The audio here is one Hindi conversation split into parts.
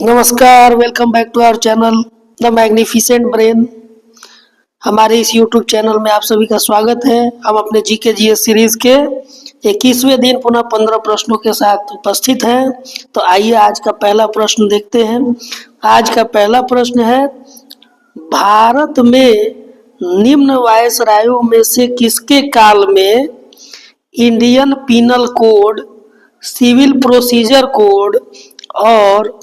नमस्कार, welcome back to our channel the magnificent brain. हमारे इस यूट्यूब चैनल में आप सभी का स्वागत है। हम अपने जीके जीएस सीरीज के 21वें दिन पुनः 15 प्रश्नों के साथ उपस्थित हैं। तो आइए आज का पहला प्रश्न देखते हैं। आज का पहला प्रश्न है, भारत में निम्न वायसरायों में से किसके काल में Indian penal code, civil procedure code और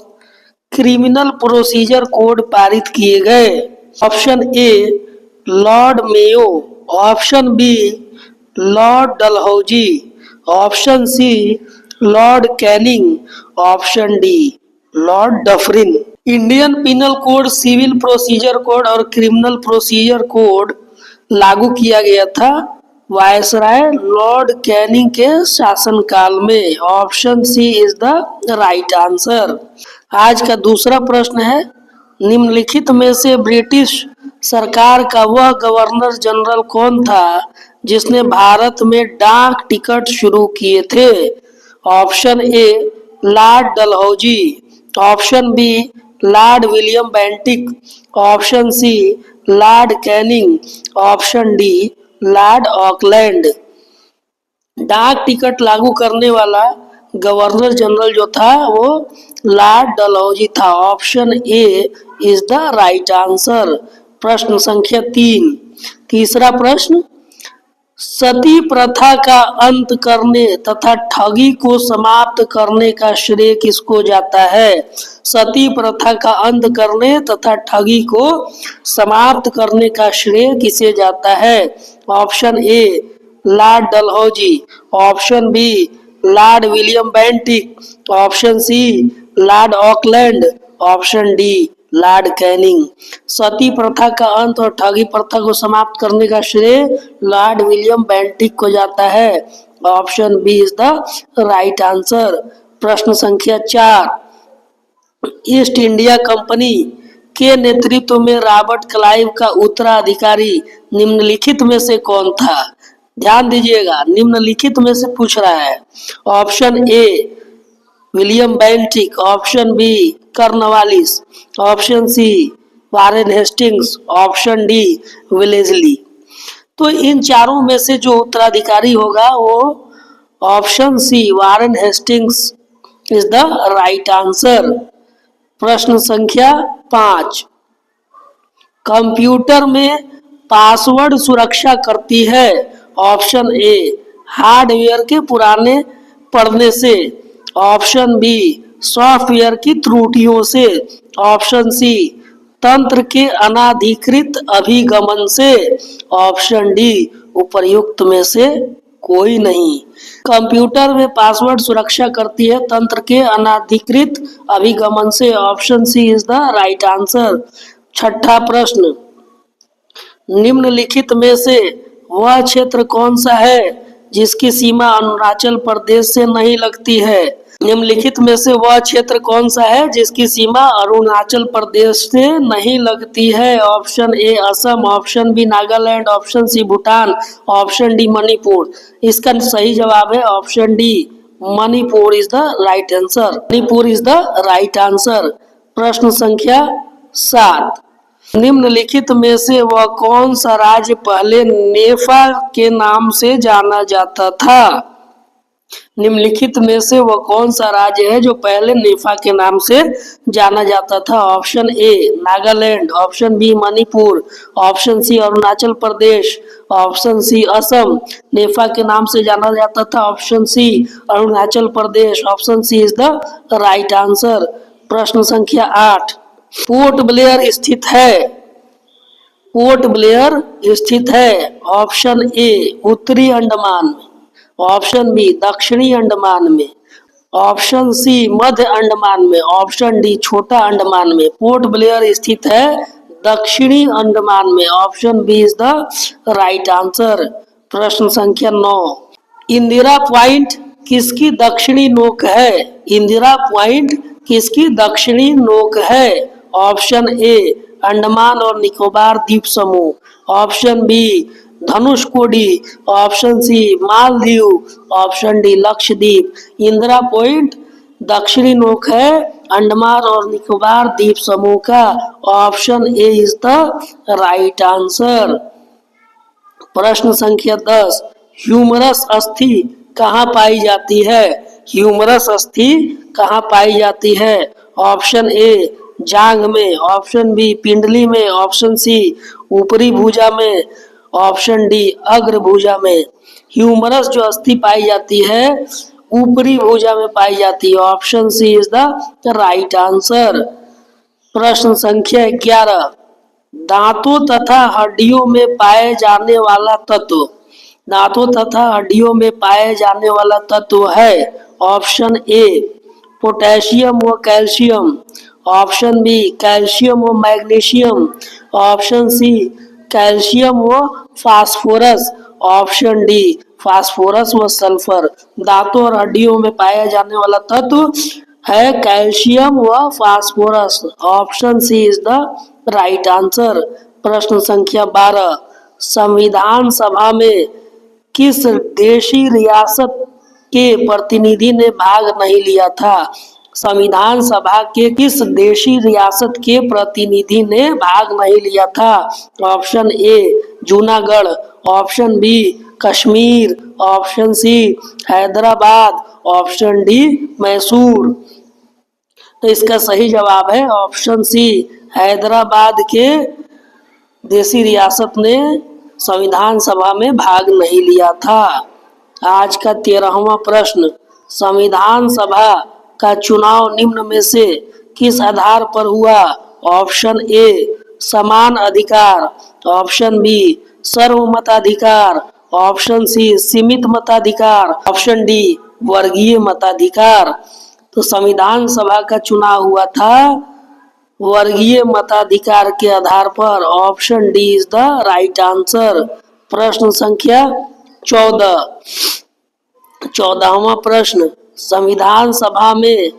क्रिमिनल प्रोसीजर कोड पारित किए गए? Option A Lord Mayo, option B Lord Dalhousie, option C Lord Canning, option D Lord Dufferin. Indian penal code, civil procedure code और क्रिमिनल प्रोसीजर कोड लागू किया गया था वायसराय लॉर्ड कैनिंग के शासनकाल में। Option C is the right answer. आज का दूसरा प्रश्न है, निम्नलिखित में से ब्रिटिश सरकार का वह गवर्नर जनरल कौन था जिसने भारत में डाक टिकट शुरू किए थे? Option A lord Dalhousie, option B lord William Bentinck, option C Lord Canning, option D lord Auckland. डाक टिकट लागू करने वाला गवर्नर जनरल जो था वो लॉर्ड डलहौजी था। Option A is the right answer. प्रश्न संख्या 3, तीसरा प्रश्न, सती प्रथा का अंत करने तथा ठगी को समाप्त करने का श्रेय किसको जाता है? सती प्रथा का अंत करने तथा ठगी को समाप्त करने का श्रेय किसे जाता है? Option A lord Dalhousie, option B lord William Bentinck, option C lord Auckland, option D lord Canning. सती प्रथा का अंत और ठगी प्रथा को समाप्त करने का श्रेय लॉर्ड विलियम बेंटिक को जाता है। Option B is the right answer. प्रश्न संख्या 4, ईस्ट इंडिया कंपनी के नेतृत्व में रॉबर्ट क्लाइव का उत्तराधिकारी निम्नलिखित में से कौन था? ध्यान दीजिएगा, निम्नलिखित में से पूछ रहा है। Option A William Bentinck, option B Cornwallis, option C Warren Hastings, option D Wellesley. तो इन चारों में से जो उत्तराधिकारी होगा वो option C Warren Hastings is the right answer. प्रश्न संख्या 5, कंप्यूटर में पासवर्ड सुरक्षा करती है? ऑप्शन ए हार्डवेयर के पुराने पढ़ने से, ऑप्शन बी सॉफ्टवेयर की त्रुटियों से, ऑप्शन सी तंत्र के अनाधिकृत अभिगमन से, ऑप्शन डी उपर्युक्त में से कोई नहीं। कंप्यूटर में पासवर्ड सुरक्षा करती है तंत्र के अनाधिकृत अभिगमन से। Option C is the right answer. छठा प्रश्न, निम्नलिखित में से वह क्षेत्र कौन सा है जिसकी सीमा अरुणाचल प्रदेश से नहीं लगती है? निम्नलिखित में से वह क्षेत्र कौन सा है जिसकी सीमा अरुणाचल प्रदेश से नहीं लगती है? Option A Assam, option B Nagaland, option C Bhutan, option D Manipur. इसका सही जवाब है option D Manipur is the right answer. Manipur is the right answer. प्रश्न संख्या 7, निम्नलिखित में से वह कौन सा राज्य पहले नेफा के नाम से जाना जाता था? निम्नलिखित में से वह कौन सा राज्य है जो पहले नेफा के नाम से जाना जाता था? Option A Nagaland, option B Manipur, option C Arunachal Pradesh, option C Assam NEFA के नाम से जाना जाता था, option C Arunachal Pradesh, option C is the right answer. प्रश्न संख्या 8, पोर्ट ब्लेयर स्थित है? पोर्ट ब्लेयर स्थित है ऑप्शन ए उत्तरी अंडमान में, ऑप्शन बी दक्षिणी अंडमान में, ऑप्शन सी मध्य अंडमान में, ऑप्शन डी छोटा अंडमान में। पोर्ट ब्लेयर स्थित है दक्षिणी अंडमान में। Option B is the right answer. प्रश्न संख्या 9, इंदिरा पॉइंट किसकी दक्षिणी नोक है? इंदिरा पॉइंट किसकी दक्षिणी नोक है? ऑप्शन ए अंडमान और निकोबार द्वीप समूह, option B Dhanushkodi, option C Maldives, option D Lakshadweep. Indira point दक्षिणी नोक है अंडमान और निकोबार द्वीप समूह का। Option A is the right answer. प्रश्न संख्या 10, ह्यूमरस अस्थि कहाँ पाई जाती है? ह्यूमरस अस्थि कहाँ पाई जाती है? ऑप्शन ए जांघ में, ऑप्शन बी पिंडली में, ऑप्शन सी ऊपरी भुजा में, ऑप्शन डी अग्र भुजा में। ह्यूमरस जो अस्थि पाई जाती है ऊपरी भुजा में पाई जाती है। Option C is the right answer. प्रश्न संख्या 11, दांतों तथा हड्डियों में पाए जाने वाला तत्व। दांतों तथा हड्डियों में पाए जाने वाला तत्व है। ऑप्शन ए पोटेशियम व कैल्शियम, ऑप्शन बी कैल्शियम व मैग्नीशियम, ऑप्शन सी कैल्शियम व फास्फोरस, ऑप्शन डी फास्फोरस व सल्फर। दांतों और हड्डियों में पाया जाने वाला तत्व है कैल्शियम व phosphorus. Option C is the right answer. प्रश्न संख्या 12, संविधान सभा में किस देशी रियासत के प्रतिनिधि ने भाग नहीं लिया था? संविधान सभा के किस देशी रियासत के प्रतिनिधि ने भाग नहीं लिया था? Option A Junagadh, option B Kashmir, option C Hyderabad, option D Mysore. तो इसका सही जवाब है ऑप्शन सी हैदराबाद के देशी रियासत ने संविधान सभा में भाग नहीं लिया था। आज का 13वां प्रश्न, संविधान सभा का चुनाव निम्न में से किस आधार पर हुआ? ऑप्शन ए समान अधिकार, ऑप्शन बी सर्वमताधिकार, ऑप्शन सी सीमित मताधिकार, ऑप्शन डी वर्गीय मताधिकार। तो संविधान सभा का चुनाव हुआ था वर्गीय मताधिकार के आधार पर। Option D is the right answer. प्रश्न संख्या 14वां प्रश्न, संविधान सभा में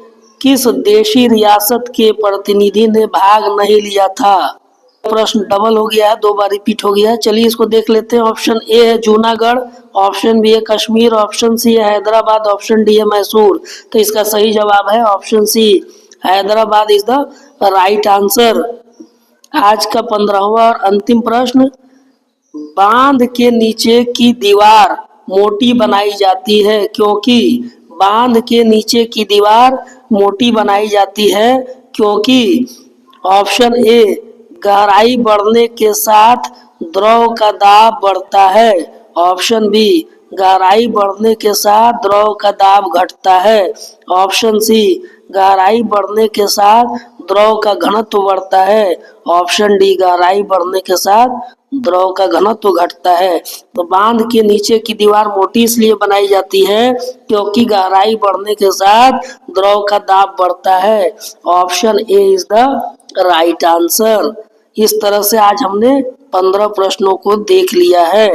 किस देशी रियासत के प्रतिनिधि ने भाग नहीं लिया था? प्रश्न डबल हो गया है, 2 बार रिपीट हो गया है। चलिए इसको देख लेते हैं। ऑप्शन ए है जूनागढ़, ऑप्शन बी है कश्मीर, ऑप्शन सी है हैदराबाद, ऑप्शन डी है मैसूर। तो इसका सही जवाब है option C Hyderabad is the right answer. आज का 15वां और अंतिम प्रश्न, बांध के नीचे की दीवार मोटी बनाई जाती है क्योंकि? बांध के नीचे की दीवार मोटी बनाई जाती है क्योंकि? ऑप्शन ए गहराई बढ़ने के साथ द्रव का दाब बढ़ता है, ऑप्शन बी गहराई बढ़ने के साथ द्रव का दाब घटता है, ऑप्शन सी गहराई बढ़ने के साथ द्रव का घनत्व बढ़ता है, ऑप्शन डी गहराई बढ़ने के साथ द्रव का घनत्व घटता है। तो बांध के नीचे की दीवार मोटी इसलिए बनाई जाती है क्योंकि गहराई बढ़ने के साथ द्रव का दाब बढ़ता है। Option A is the right answer. इस तरह से आज हमने 15 प्रश्नों को देख लिया है।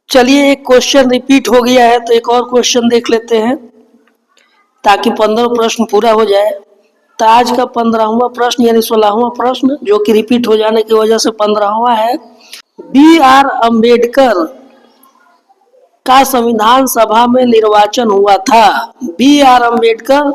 चलिए एक क्वेश्चन रिपीट हो गया है तो एक और क्वेश्चन देख लेते हैं ताकि 15 प्रश्न पूरा हो जाए। तो आज का 15वां प्रश्न यानी 16वां प्रश्न जो कि रिपीट हो जाने की वजह से 15वां है, बी.आर. अम्बेडकर का संविधान सभा में निर्वाचन हुआ था। बी.आर. अम्बेडकर,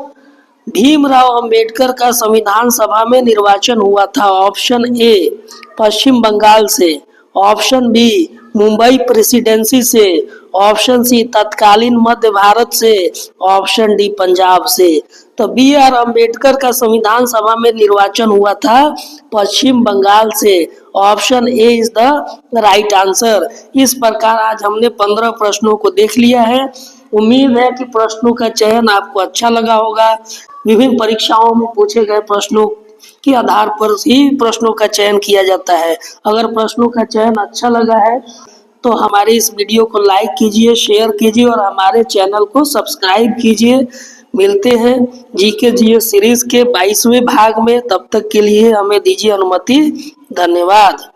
भीमराव अंबेडकर का संविधान सभा में निर्वाचन हुआ था। ऑप्शन ए पश्चिम बंगाल से, ऑप्शन बी मुंबई प्रेसिडेंसी से, ऑप्शन सी तत्कालीन मध्य भारत से, ऑप्शन डी पंजाब से। तो बी.आर. अम्बेडकर का संविधान सभा में निर्वाचन हुआ था पश्चिम बंगाल से। Option A is the right answer. इस प्रकार आज हमने 15 प्रश्नों को देख लिया है। उम्मीद है कि प्रश्नों का चयन आपको अच्छा लगा होगा। विभिन्न परीक्षाओं में पूछे गए प्रश्नों के आधार पर ही प्रश्नों का चयन किया जाता है। अगर प्रश्नों का चयन अच्छा लगा है तो हमारे इस वीडियो को लाइक कीजिए, शेयर कीजिए और हमारे चैनल को सब्सक्राइब कीजिए। मिलते हैं जीके जीएस सीरीज के 22वें भाग में। तब तक के लिए हमें दीजिए अनुमति। धन्यवाद।